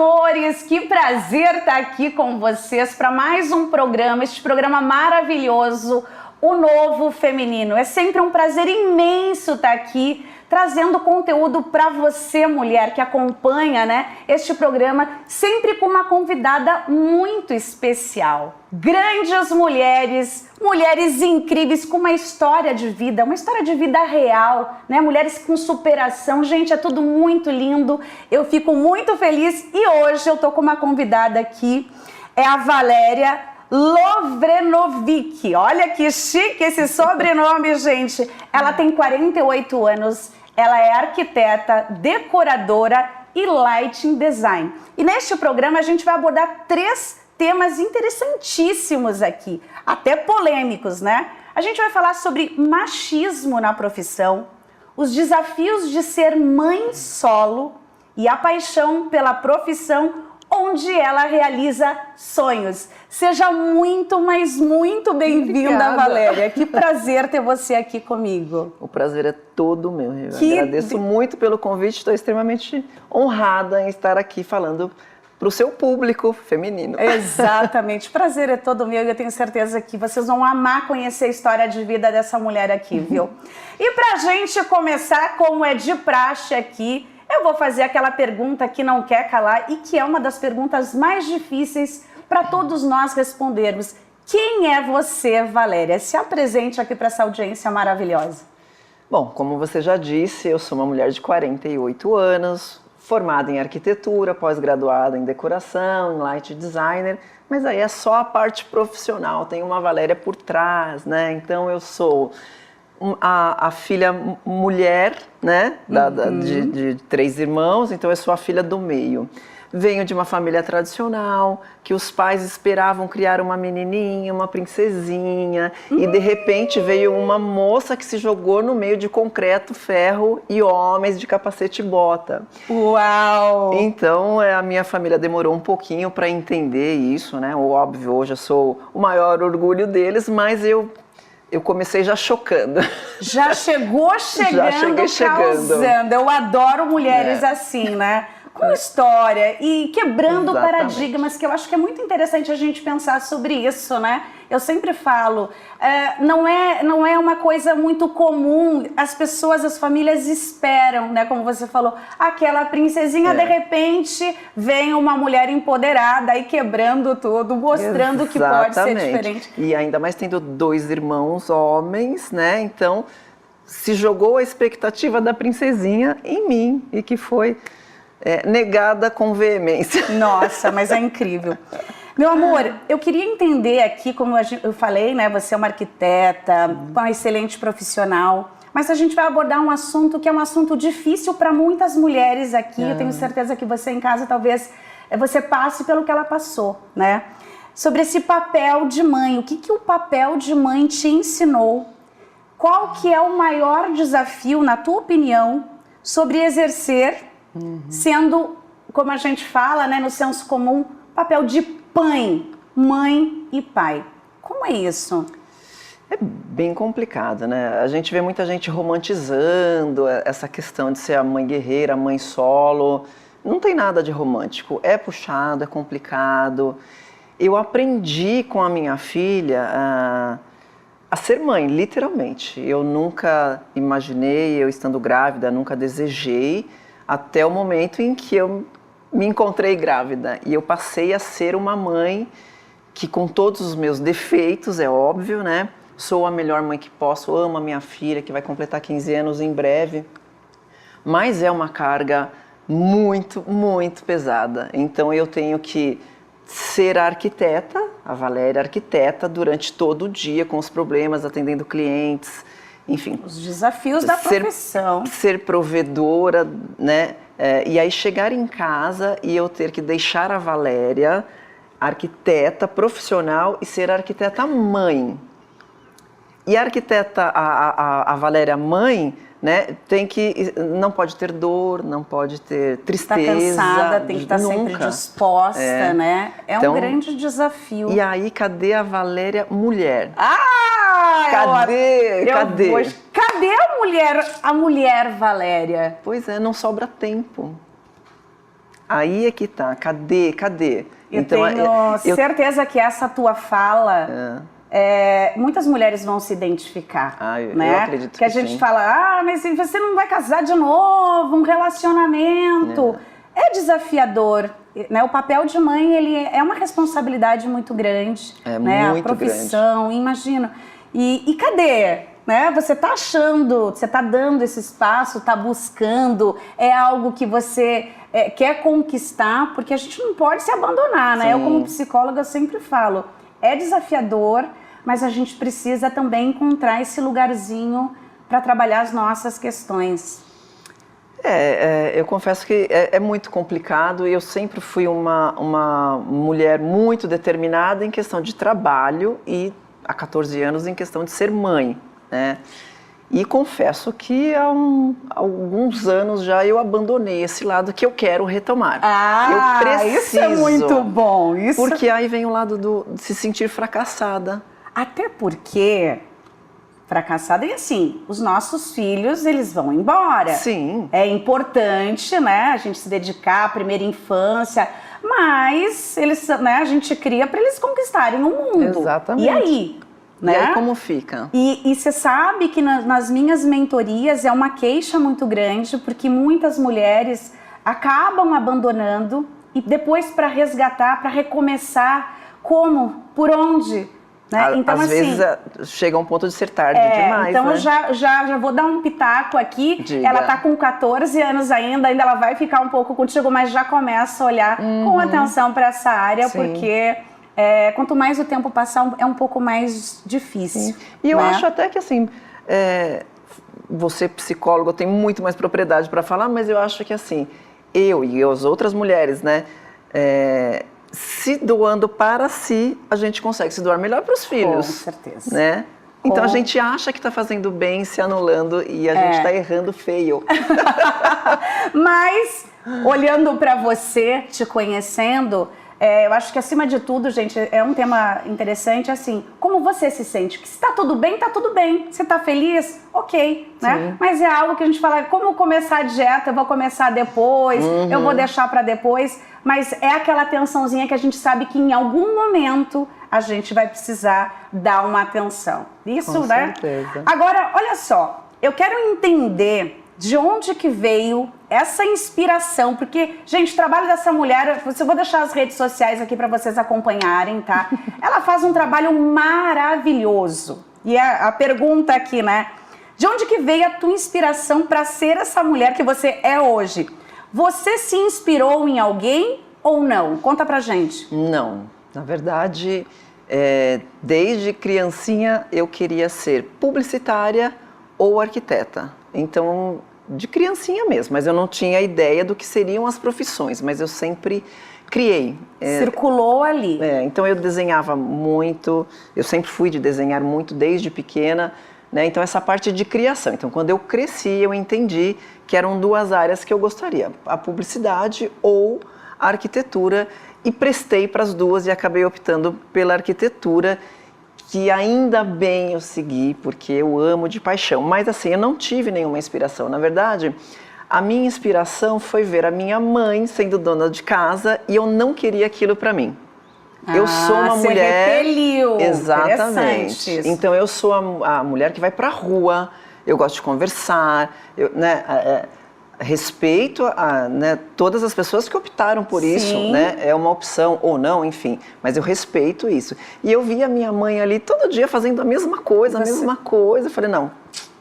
amores, que prazer estar aqui com vocês para mais um programa, este programa maravilhoso, O Novo Feminino. É sempre um prazer imenso estar aqui trazendo conteúdo para você, mulher, que acompanha, este programa, sempre com uma convidada muito especial. Grandes mulheres, mulheres incríveis, com uma história de vida real, mulheres com superação. Gente, é tudo muito lindo, eu fico muito feliz e hoje eu tô com uma convidada aqui, é a Valéria Lovrenovic. Olha que chique esse sobrenome, gente. Ela tem 48 anos, ela é arquiteta, decoradora e lighting design. E neste programa a gente vai abordar 3 temas interessantíssimos aqui, até polêmicos, A gente vai falar sobre machismo na profissão, os desafios de ser mãe solo e a paixão pela profissão onde ela realiza sonhos. Seja muito, mas muito bem-vinda, Valéria. Que prazer ter você aqui comigo. O prazer é todo meu. Agradeço muito pelo convite, estou extremamente honrada em estar aqui falando para o seu público feminino. Exatamente, o prazer é todo meu e eu tenho certeza que vocês vão amar conhecer a história de vida dessa mulher aqui, viu? E pra gente começar, como é de praxe aqui, eu vou fazer aquela pergunta que não quer calar e que é uma das perguntas mais difíceis para todos nós respondermos. Quem é você, Valéria? Se apresente aqui para essa audiência maravilhosa. Bom, como você já disse, eu sou uma mulher de 48 anos, formada em arquitetura, pós-graduada em decoração, em light designer, mas aí é só a parte profissional, tem uma Valéria por trás, Então eu sou a filha mulher, de 3 irmãos, então eu sou a filha do meio. Venho de uma família tradicional, que os pais esperavam criar uma menininha, uma princesinha, e de repente veio uma moça que se jogou no meio de concreto, ferro e homens de capacete e bota. Uau! Então a minha família demorou um pouquinho para entender isso, Óbvio, hoje eu sou o maior orgulho deles, mas eu comecei já chocando. Já chegou chegando, causando. Eu adoro mulheres assim, com história e quebrando paradigmas, que eu acho que é muito interessante a gente pensar sobre isso, Eu sempre falo, não é uma coisa muito comum, as pessoas, as famílias esperam, como você falou, aquela princesinha, de repente vem uma mulher empoderada e quebrando tudo, mostrando que pode ser diferente. E ainda mais tendo 2 irmãos homens, Então se jogou a expectativa da princesinha em mim e que foi negada com veemência. Nossa, mas é incrível. Meu amor, eu queria entender aqui, como eu falei, você é uma arquiteta, uma excelente profissional, mas a gente vai abordar um assunto que é um assunto difícil para muitas mulheres aqui. Eu tenho certeza que você em casa talvez você passe pelo que ela passou, Sobre esse papel de mãe, o que o papel de mãe te ensinou? Qual que é o maior desafio, na tua opinião, sobre exercer, sendo, como a gente fala, no senso comum, papel de mãe e pai? Como é isso? É bem complicado, A gente vê muita gente romantizando essa questão de ser a mãe guerreira, a mãe solo. Não tem nada de romântico, é puxado, é complicado. Eu aprendi com a minha filha a ser mãe, literalmente. Eu nunca imaginei, eu estando grávida, nunca desejei, até o momento em que eu me encontrei grávida. E eu passei a ser uma mãe que, com todos os meus defeitos, é óbvio, Sou a melhor mãe que posso, amo a minha filha, que vai completar 15 anos em breve. Mas é uma carga muito, muito pesada. Então eu tenho que ser a arquiteta, a Valéria arquiteta, durante todo o dia, com os problemas, atendendo clientes, enfim. Os desafios da profissão. Ser provedora, e aí chegar em casa e eu ter que deixar a Valéria arquiteta profissional e ser arquiteta mãe. E a arquiteta, a Valéria mãe, não pode ter dor, não pode ter tristeza. Está cansada, tem que estar sempre disposta, É então, um grande desafio. E aí, cadê a Valéria mulher? Cadê a mulher Valéria? Pois é, não sobra tempo. Aí é que tá. Cadê? Eu tenho certeza que essa tua fala... muitas mulheres vão se identificar, né? Eu acredito que a gente fala, mas você não vai casar de novo, um relacionamento. É desafiador, né? O papel de mãe, ele é uma responsabilidade muito grande, né? Muito a profissão, grande. Imagina. E cadê? Né? Você tá achando, você tá dando esse espaço, tá buscando, é algo que você quer conquistar, porque a gente não pode se abandonar, né? Sim. Eu, como psicóloga, eu sempre falo, é desafiador, mas a gente precisa também encontrar esse lugarzinho para trabalhar as nossas questões. Eu confesso que é muito complicado e eu sempre fui uma mulher muito determinada em questão de trabalho e há 14 anos em questão de ser mãe, né? E confesso que há alguns anos já eu abandonei esse lado que eu quero retomar. Eu preciso, isso é muito bom. Porque aí vem o lado de se sentir fracassada. Até porque... fracassada e assim, os nossos filhos, eles vão embora. Sim. É importante, né, a gente se dedicar à primeira infância, mas eles, né, a gente cria para eles conquistarem o mundo. Exatamente. E aí? Né? E aí como fica? E você sabe que nas minhas mentorias é uma queixa muito grande, porque muitas mulheres acabam abandonando e depois para resgatar, para recomeçar, como? Por onde? Né? Então, às vezes chega a um ponto de ser tarde demais, então né? já vou dar um pitaco aqui. Diga. Ela tá com 14 anos ainda ela vai ficar um pouco contigo, mas já começa a olhar com atenção para essa área, sim. Porque quanto mais o tempo passar, é um pouco mais difícil. Sim. E eu acho até que assim, você psicólogo tem muito mais propriedade para falar, mas eu acho que assim, eu e as outras mulheres, né? Se doando para si, a gente consegue se doar melhor para os filhos. Com certeza. Né? Então a gente acha que está fazendo bem, se anulando, e a gente está errando feio. Mas, olhando para você, te conhecendo, eu acho que acima de tudo, gente, é um tema interessante, assim, como você se sente? Que se tá tudo bem, tá tudo bem. Você tá feliz? Ok, né? Sim. Mas é algo que a gente fala, como começar a dieta, eu vou começar depois, eu vou deixar para depois, mas é aquela atençãozinha que a gente sabe que em algum momento a gente vai precisar dar uma atenção. Isso, com né? certeza. Agora, olha só, eu quero entender de onde que veio essa inspiração, porque, gente, o trabalho dessa mulher, eu vou deixar as redes sociais aqui para vocês acompanharem, tá? Ela faz um trabalho maravilhoso. E a pergunta aqui, né? De onde que veio a tua inspiração para ser essa mulher que você é hoje? Você se inspirou em alguém ou não? Conta pra gente. Não, na verdade, desde criancinha eu queria ser publicitária ou arquiteta. Então, de criancinha mesmo, mas eu não tinha ideia do que seriam as profissões, mas eu sempre criei. Circulou ali. Então eu desenhava muito, eu sempre fui de desenhar muito desde pequena, né? Então essa parte de criação. Então quando eu cresci, eu entendi que eram duas áreas que eu gostaria, a publicidade ou a arquitetura, e prestei para as duas e acabei optando pela arquitetura, que ainda bem eu segui, porque eu amo de paixão. Mas assim, eu não tive nenhuma inspiração. Na verdade, a minha inspiração foi ver a minha mãe sendo dona de casa e eu não queria aquilo para mim. Eu sou uma mulher... repeliu. Exatamente. Então eu sou a mulher que vai para a rua, eu gosto de conversar, respeito né, todas as pessoas que optaram por isso, né? É uma opção ou não, enfim, mas eu respeito isso. E eu via a minha mãe ali todo dia fazendo a mesma coisa, Eu falei,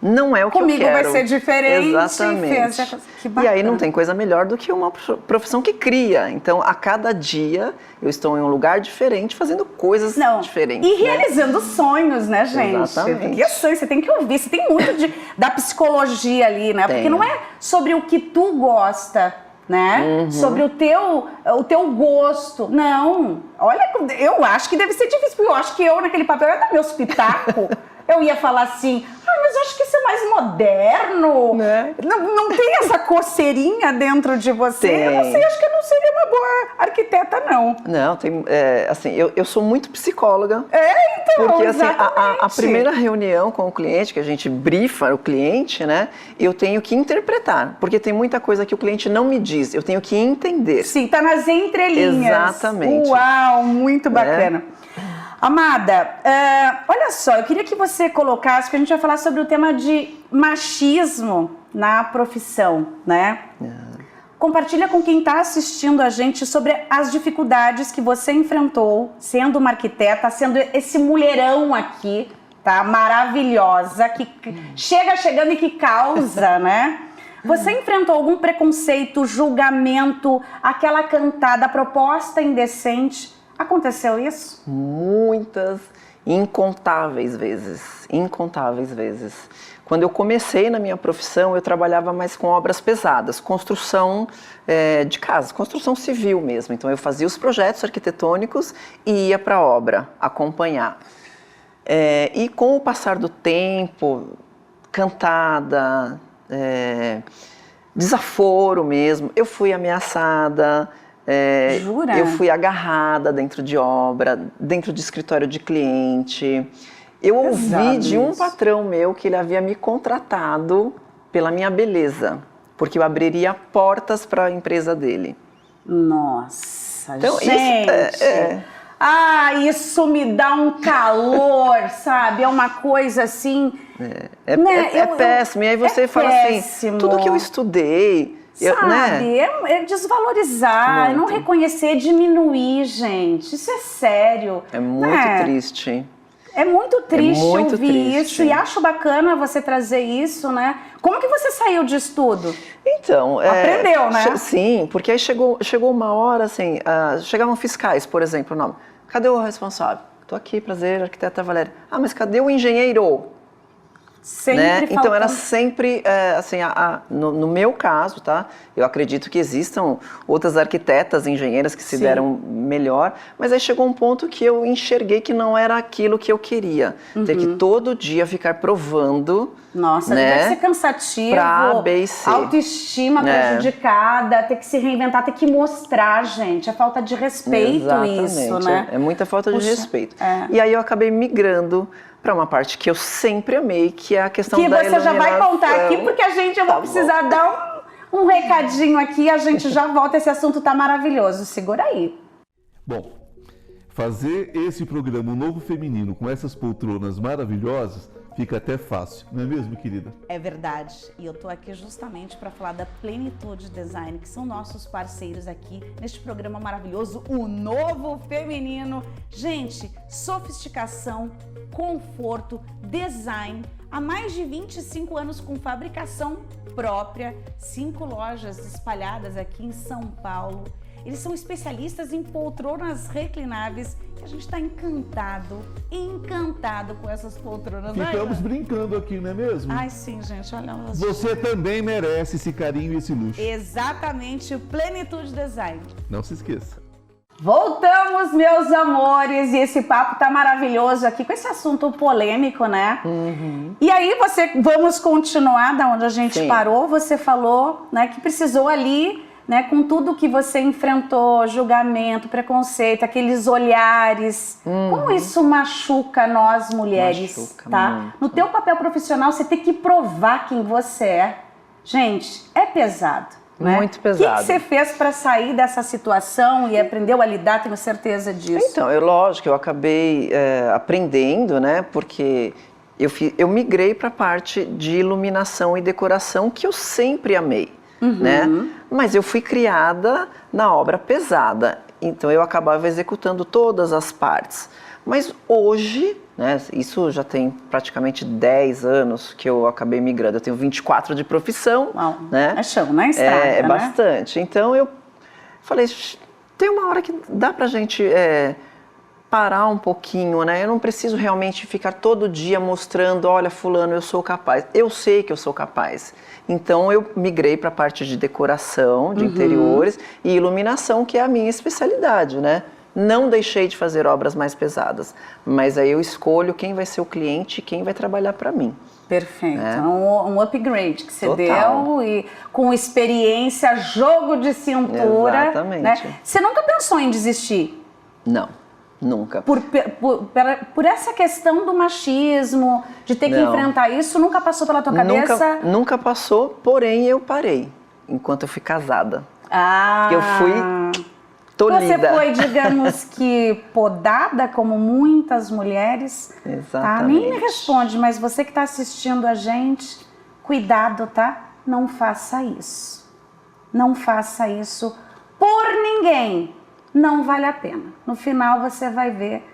não é o que eu quero. Comigo vai ser diferente. Exatamente. E aí não tem coisa melhor do que uma profissão que cria. Então, a cada dia, eu estou em um lugar diferente, fazendo coisas diferentes. E realizando sonhos, né, gente? Exatamente. Porque você tem que ouvir, você tem muito da psicologia ali, né? Porque não é sobre o que tu gosta, né? Sobre o teu gosto. Não. Olha, eu acho que deve ser difícil, porque eu acho que naquele papel, eu ia dar meu espetáculo. Eu ia falar assim, Mas eu acho que isso é mais moderno. Né? Não tem essa coceirinha dentro de você. Tem. Eu não sei, acho que eu não seria uma boa arquiteta, não. Não, tem, assim, eu sou muito psicóloga. Então, porque assim, a exatamente. primeira reunião com o cliente, que a gente brifa o cliente, né? Eu tenho que interpretar, porque tem muita coisa que o cliente não me diz, eu tenho que entender. Sim, tá nas entrelinhas. Exatamente. Uau, muito bacana. Amada, olha só, eu queria que você colocasse, porque a gente vai falar sobre o tema de machismo na profissão, né? Compartilha com quem está assistindo a gente sobre as dificuldades que você enfrentou sendo uma arquiteta, sendo esse mulherão aqui, tá? Maravilhosa, que chegando e que causa, né? Você enfrentou algum preconceito, julgamento, aquela cantada, proposta indecente? Aconteceu isso? Muitas, incontáveis vezes, incontáveis vezes. Quando eu comecei na minha profissão, eu trabalhava mais com obras pesadas, construção de casas, construção civil mesmo. Então eu fazia os projetos arquitetônicos e ia para a obra acompanhar. E com o passar do tempo, cantada, desaforo mesmo, eu fui ameaçada. Jura? Eu fui agarrada dentro de obra, dentro de escritório de cliente. Eu ouvi de um patrão meu que ele havia me contratado pela minha beleza, porque eu abriria portas para a empresa dele. Nossa, então, gente! Isso me dá um calor, sabe? É uma coisa assim... péssimo. E aí você fala assim, tudo que eu estudei... Sabe, é desvalorizar, muito. Não reconhecer, diminuir, gente. Isso é sério. É muito triste. É muito triste muito ouvir triste. isso e acho bacana você trazer isso, né? Como que você saiu disso tudo? Então... Aprendeu, né? Sim, porque aí chegou uma hora, assim, chegavam fiscais, por exemplo, o nome. Cadê o responsável? Tô aqui, prazer, arquiteta Valéria. Mas cadê o engenheiro? Sempre faltando. Então era sempre, assim, no meu caso, tá? Eu acredito que existam outras arquitetas, engenheiras que se deram melhor, mas aí chegou um ponto que eu enxerguei que não era aquilo que eu queria. Ter que todo dia ficar provando. Nossa, deve ser cansativo. Pra A, B e C. Autoestima prejudicada, ter que se reinventar, ter que mostrar, gente. É falta de respeito. Exatamente, isso, né? É muita falta de respeito. E aí eu acabei migrando para uma parte que eu sempre amei, que é a questão da iluminação. Que você já vai contar aqui, porque eu vou precisar dar um recadinho aqui, a gente já volta, esse assunto tá maravilhoso, segura aí. Bom, fazer esse programa, o Novo Feminino, com essas poltronas maravilhosas, fica até fácil, não é mesmo, querida? É verdade, e eu tô aqui justamente para falar da Plenitude Design, que são nossos parceiros aqui neste programa maravilhoso, o Novo Feminino. Gente, sofisticação, conforto, design, há mais de 25 anos com fabricação própria, 5 lojas espalhadas aqui em São Paulo. Eles são especialistas em poltronas reclináveis e a gente está encantado com essas poltronas. Ficamos brincando aqui, não é mesmo? Ai, sim, gente, olha. Você também merece esse carinho e esse luxo. Exatamente, Plenitude Design. Não se esqueça. Voltamos, meus amores, e esse papo tá maravilhoso aqui com esse assunto polêmico, né? E aí vamos continuar da onde a gente parou. Você falou, né, que precisou ali, né, com tudo que você enfrentou, julgamento, preconceito, aqueles olhares. Como isso machuca nós mulheres, tá? Muito. No teu papel profissional, você tem que provar quem você é. Gente, é pesado. Né? Muito pesado. O que você fez para sair dessa situação e aprendeu a lidar, tenho certeza disso? Então, eu acabei aprendendo, né? Porque eu migrei para a parte de iluminação e decoração, que eu sempre amei, né? Mas eu fui criada na obra pesada, então eu acabava executando todas as partes. Mas hoje, né, isso já tem praticamente 10 anos que eu acabei migrando. Eu tenho 24 de profissão, né? É chão, né? Estrada, né? bastante. Então eu falei, tem uma hora que dá pra gente parar um pouquinho, né? Eu não preciso realmente ficar todo dia mostrando, olha, fulano, eu sou capaz. Eu sei que eu sou capaz. Então eu migrei para a parte de decoração, de interiores e iluminação, que é a minha especialidade, né? Não deixei de fazer obras mais pesadas, mas aí eu escolho quem vai ser o cliente e quem vai trabalhar para mim. Perfeito. Um upgrade que você Total. deu e com experiência, jogo de cintura. Exatamente. Né? Você nunca pensou em desistir? Não, nunca. Por essa questão do machismo, de ter que Não. enfrentar isso, nunca passou pela tua cabeça? Nunca passou, porém eu parei enquanto eu fui casada. Eu fui tolhida. Você foi, digamos que, podada, como muitas mulheres. Exatamente. Tá? Nem me responde, mas você que está assistindo a gente, cuidado, tá? Não faça isso. Não faça isso por ninguém. Não vale a pena. No final você vai ver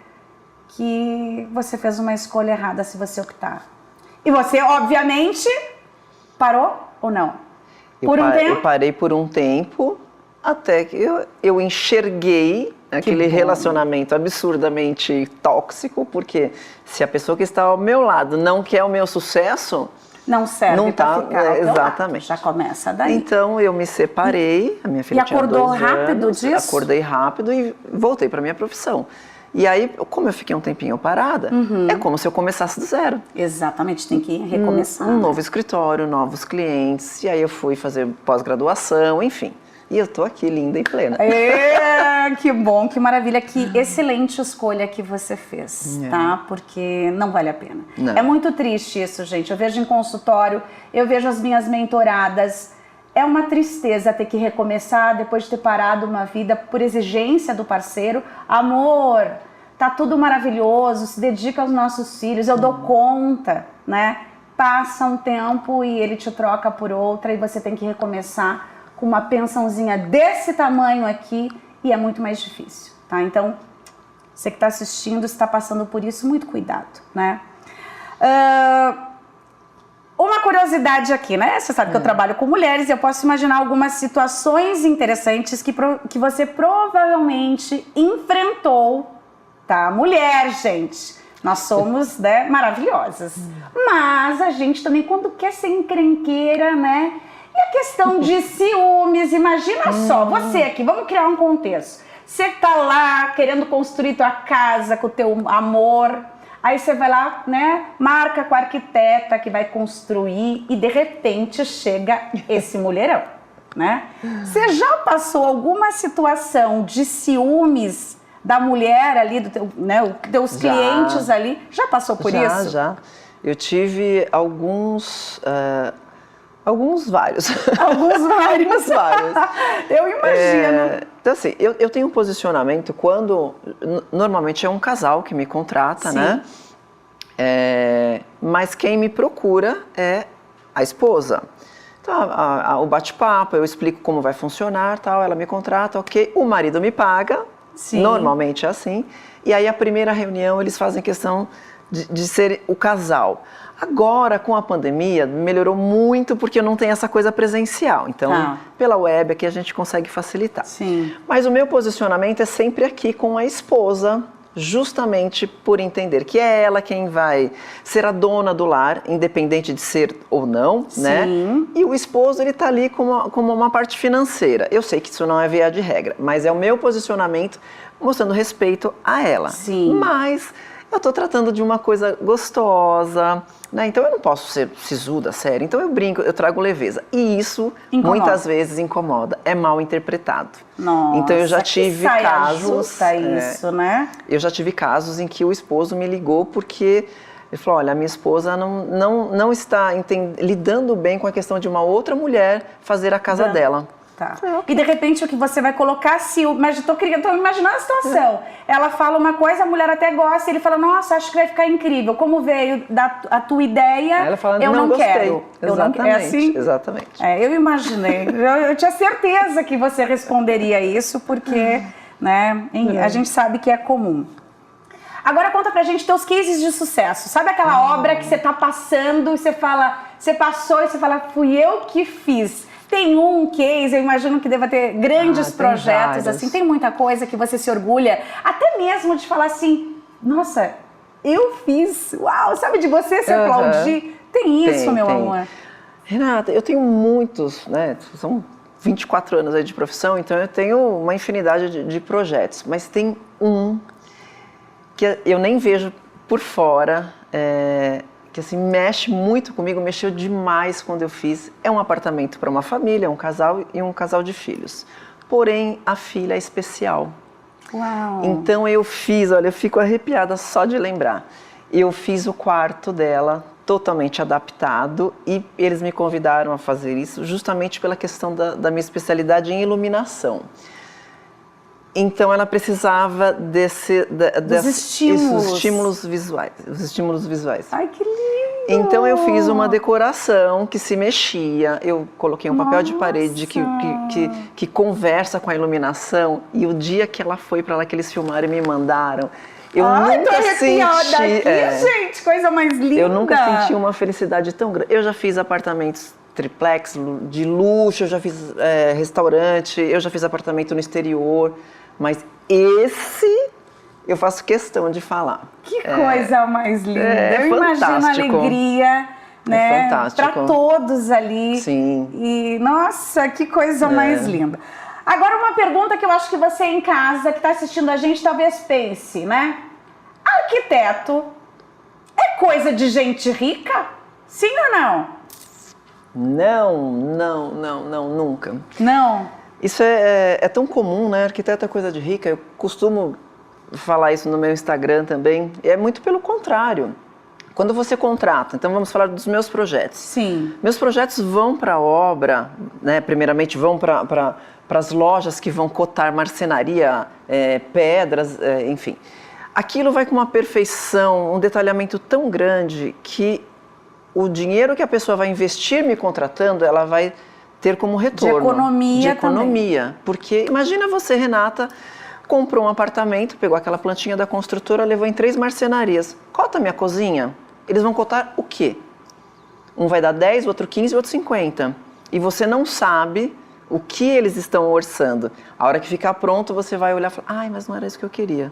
que você fez uma escolha errada se você optar. E você, obviamente, parou ou não? Eu parei por um tempo, até que eu enxerguei aquele relacionamento absurdamente tóxico, porque se a pessoa que está ao meu lado não quer o meu sucesso, não serve pra ficar. Exatamente. Já começa daí. Então eu me separei, a minha filha tinha 2 anos. E acordou rápido disso? Acordei rápido e voltei para minha profissão. E aí, como eu fiquei um tempinho parada, é como se eu começasse do zero. Exatamente, tem que recomeçar. Um novo escritório, novos clientes, e aí eu fui fazer pós-graduação, enfim. E eu tô aqui linda e plena. Que bom, que maravilha, que excelente escolha que você fez, tá? Porque não vale a pena. Não. É muito triste isso, gente. Eu vejo em consultório, eu vejo as minhas mentoradas. É uma tristeza ter que recomeçar depois de ter parado uma vida por exigência do parceiro. Amor, tá tudo maravilhoso, se dedica aos nossos filhos, eu dou conta, né? Passa um tempo e ele te troca por outra e você tem que recomeçar com uma pensãozinha desse tamanho aqui e é muito mais difícil, tá? Então, você que está assistindo, está passando por isso, muito cuidado, né? Uma curiosidade aqui, né? Você sabe que eu trabalho com mulheres e eu posso imaginar algumas situações interessantes que você provavelmente enfrentou, tá? Mulher, gente, nós somos, né, maravilhosas. Mas a gente também, quando quer ser encrenqueira, né? E a questão de ciúmes, imagina só, você aqui, vamos criar um contexto. Você tá lá querendo construir tua casa com o teu amor, aí você vai lá, né, marca com a arquiteta que vai construir e de repente chega esse mulherão, né? Você já passou alguma situação de ciúmes da mulher ali, do teu, né, os teus clientes ali? Já passou por isso? Já. Eu tive vários. Alguns vários. Eu imagino. Então, assim, eu tenho um posicionamento quando... Normalmente é um casal que me contrata, Sim. né? Mas quem me procura é a esposa. Então, o bate-papo, eu explico como vai funcionar, tal, ela me contrata, ok. O marido me paga, Sim. Normalmente é assim. E aí, a primeira reunião, eles fazem questão de ser o casal. Agora, com a pandemia, melhorou muito porque não tem essa coisa presencial. Então, pela web aqui a gente consegue facilitar. Sim. Mas o meu posicionamento é sempre aqui com a esposa, justamente por entender que é ela quem vai ser a dona do lar, independente de ser ou não, Sim. né? E o esposo, ele tá ali como uma parte financeira. Eu sei que isso não é via de regra, mas é o meu posicionamento mostrando respeito a ela. Sim. Mas eu tô tratando de uma coisa gostosa, né? Então eu não posso ser sisuda, séria. Então eu brinco, eu trago leveza. E isso muitas vezes incomoda, é mal interpretado. Nossa, então eu já tive casos. Isso, né? Eu já tive casos em que o esposo me ligou porque ele falou: olha, a minha esposa não está lidando bem com a questão de uma outra mulher fazer a casa dela. Tá. E de repente o que você vai colocar ciúme, mas tô imaginando a situação. Ela fala uma coisa, a mulher até gosta, e ele fala: nossa, acho que vai ficar incrível. Como veio a tua ideia, ela fala, eu não gostei. Quero. Exatamente, é assim? Exatamente. Eu imaginei. Eu tinha certeza que você responderia isso, porque né, a gente sabe que é comum. Agora conta pra gente teus cases de sucesso. Sabe aquela obra que você tá passando e você fala, você passou e você fala, fui eu que fiz. Tem um case, eu imagino que deva ter grandes projetos, assim, tem muita coisa que você se orgulha, até mesmo de falar assim, nossa, eu fiz, uau, sabe, de você se aplaudir. Tem isso, meu amor. Renata, eu tenho muitos, né, são 24 anos aí de profissão, então eu tenho uma infinidade de projetos, mas tem um que eu nem vejo por fora, que assim mexe muito comigo, mexeu demais quando eu fiz. É um apartamento para uma família, um casal e um casal de filhos. Porém, a filha é especial. Uau. Então eu fiz, olha, eu fico arrepiada só de lembrar. Eu fiz o quarto dela totalmente adaptado e eles me convidaram a fazer isso justamente pela questão da minha especialidade em iluminação. Então ela precisava Dos estímulos. estímulos visuais, os estímulos visuais. Ai, que lindo! Então eu fiz uma decoração que se mexia, eu coloquei um papel de parede que conversa com a iluminação, e o dia que ela foi para lá, que eles filmaram e me mandaram, eu nunca senti... Aqui, gente, coisa mais linda! Eu nunca senti uma felicidade tão grande. Eu já fiz apartamentos triplex de luxo, eu já fiz restaurante, eu já fiz apartamento no exterior, mas esse eu faço questão de falar. Que coisa mais linda! Eu fantástico. imagino a alegria, né? Fantástico. Para todos ali. Sim. E, nossa, que coisa mais linda. Agora, uma pergunta que eu acho que você em casa, que está assistindo a gente, talvez pense, né? Arquiteto é coisa de gente rica? Sim ou não? Não, nunca. Não? Isso é tão comum, né? Arquiteto é coisa de rica. Eu costumo falar isso no meu Instagram também. É muito pelo contrário. Quando você contrata, então vamos falar dos meus projetos. Sim. Meus projetos vão para a obra, né? Primeiramente vão para as lojas que vão cotar marcenaria, pedras, enfim. Aquilo vai com uma perfeição, um detalhamento tão grande que o dinheiro que a pessoa vai investir me contratando, ela vai ter como retorno. De economia também. Porque imagina você, Renata, comprou um apartamento, pegou aquela plantinha da construtora, levou em 3 marcenarias. Cota minha cozinha. Eles vão cotar o quê? Um vai dar 10, o outro 15, o outro 50. E você não sabe o que eles estão orçando. A hora que ficar pronto, você vai olhar e falar, ai, mas não era isso que eu queria.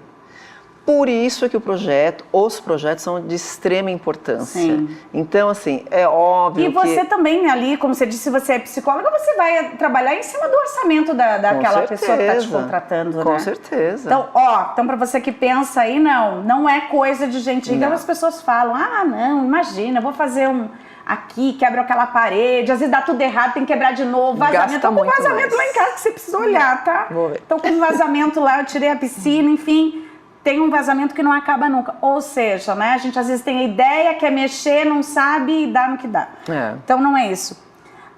Por isso é que os projetos são de extrema importância. Sim. Então, assim, é óbvio que... E você também ali, como você disse, você é psicóloga, você vai trabalhar em cima do orçamento daquela pessoa que está te contratando, né? Com certeza. Então, então para você que pensa aí, não é coisa de gente rica. As pessoas falam, não, imagina, eu vou fazer aqui, quebra aquela parede, às vezes dá tudo errado, tem que quebrar de novo, vazamento. Tô com vazamento lá em casa que você precisa olhar, tá? Vou ver. Tô com um vazamento lá, eu tirei a piscina, enfim... Tem um vazamento que não acaba nunca. Ou seja, né, a gente às vezes tem a ideia, quer mexer, não sabe e dá no que dá. Então não é isso.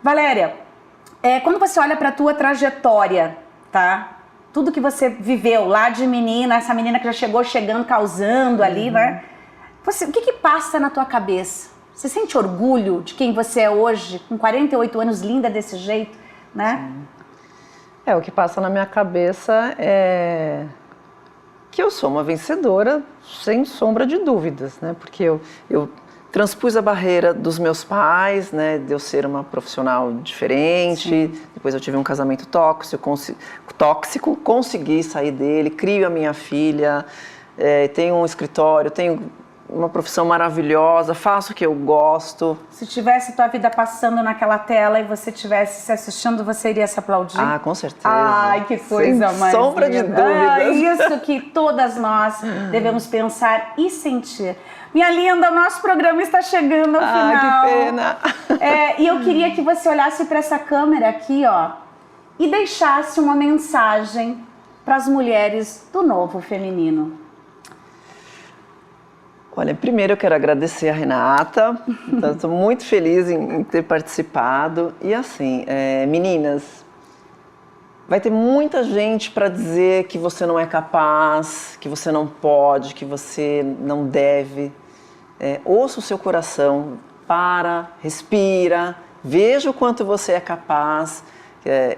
Valéria, quando você olha para a tua trajetória, tá? Tudo que você viveu lá de menina, essa menina que já chegou chegando, causando ali, né? O que passa na tua cabeça? Você sente orgulho de quem você é hoje, com 48 anos, linda desse jeito, né? Sim. O que passa na minha cabeça é... que eu sou uma vencedora, sem sombra de dúvidas, né? Porque eu transpus a barreira dos meus pais, né? De eu ser uma profissional diferente. Sim. Depois eu tive um casamento tóxico, consegui sair dele, crio a minha filha, tenho um escritório, tenho uma profissão maravilhosa, faço o que eu gosto. Se tivesse tua vida passando naquela tela e você estivesse se assistindo, você iria se aplaudir? Ah, com certeza. Ai, que coisa mais sombra de dúvidas. Isso que todas nós devemos pensar e sentir. Minha linda, o nosso programa está chegando ao final. Que pena. E eu queria que você olhasse para essa câmera aqui, ó, e deixasse uma mensagem para as mulheres do novo feminino. Olha, primeiro eu quero agradecer a Renata, estou muito feliz em ter participado. E assim, meninas, vai ter muita gente para dizer que você não é capaz, que você não pode, que você não deve. Ouça o seu coração, respira, veja o quanto você é capaz.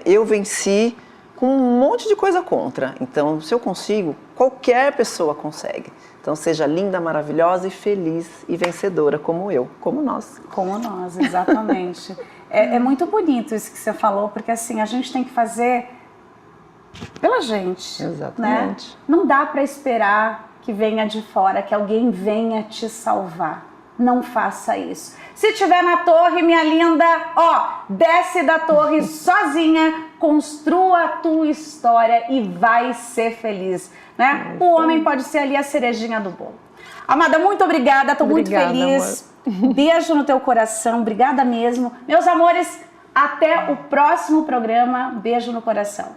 Eu venci com um monte de coisa contra, então se eu consigo, qualquer pessoa consegue. Então seja linda, maravilhosa e feliz e vencedora como eu, como nós. Como nós, exatamente. É muito bonito isso que você falou, porque assim, a gente tem que fazer pela gente. Exatamente. Né? Não dá para esperar que venha de fora, que alguém venha te salvar. não faça isso. Se tiver na torre, minha linda, ó, desce da torre sozinha, construa a tua história e vai ser feliz, né? O homem pode ser ali a cerejinha do bolo. Amada, muito obrigada, tô muito feliz. Beijo no teu coração, obrigada mesmo. Meus amores, até o próximo programa. Beijo no coração.